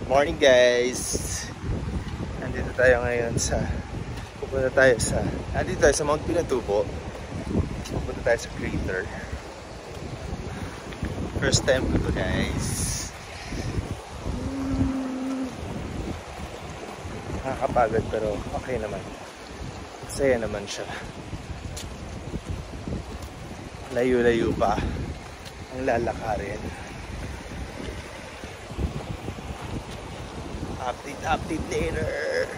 Morning guys! Nandito tayo ngayon nandito tayo sa Mount Pinatubo. Pupunta tayo sa crater. First time ko to guys. Nakakapagod pero okay naman. Masaya naman siya. Layo-layo pa ang lalakarin. Update later.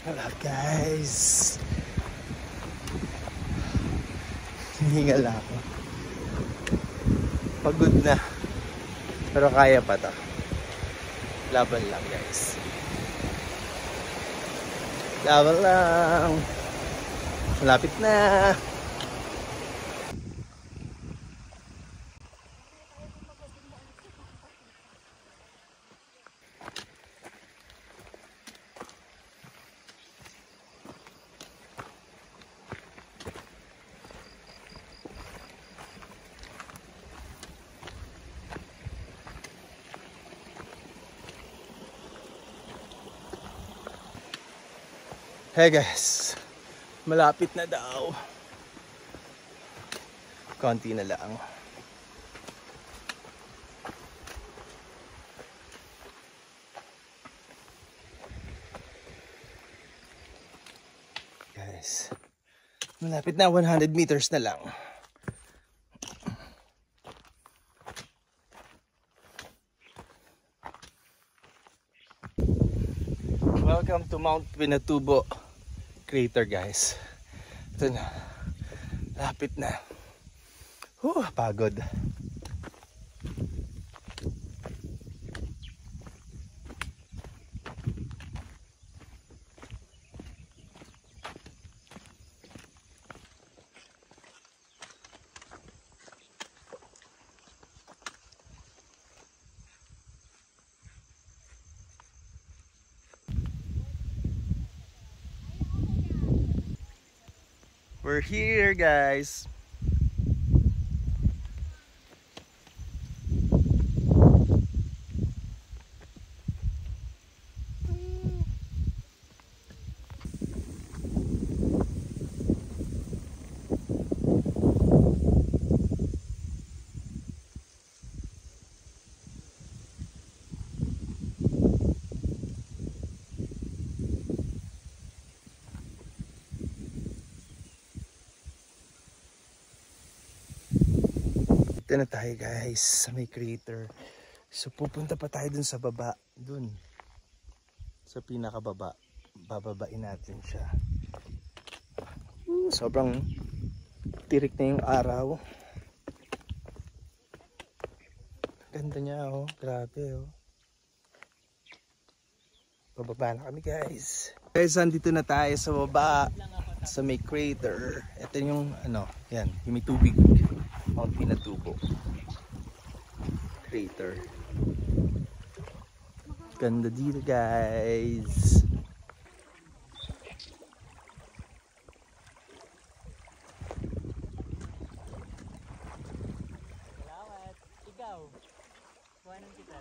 Hello guys. Hihingal ako. Pagod na. Pero kaya pa to. Laban lang guys. Laban lang. Malapit na. Hey guys, malapit na daw. Konti na lang. Guys, malapit na, 100 meters na lang. Welcome to Mount Pinatubo crater guys. Ito na. Lapit na. Pagod. We're here guys. Dito na tayo guys sa may crater. So pupunta pa tayo dun sa baba. Dun. Sa pinakababa. Bababain natin siya. Sobrang tirik na yung araw. Ganda niya oh. Grabe oh. Bababa na kami guys. Guys, andito na tayo sa baba. Sa may crater. Ito yung ano. Yan. Yung may tubig. Mount Pinatubo crater. Ganda dito guys. Salamat. Ikaw. Kuhanan kita.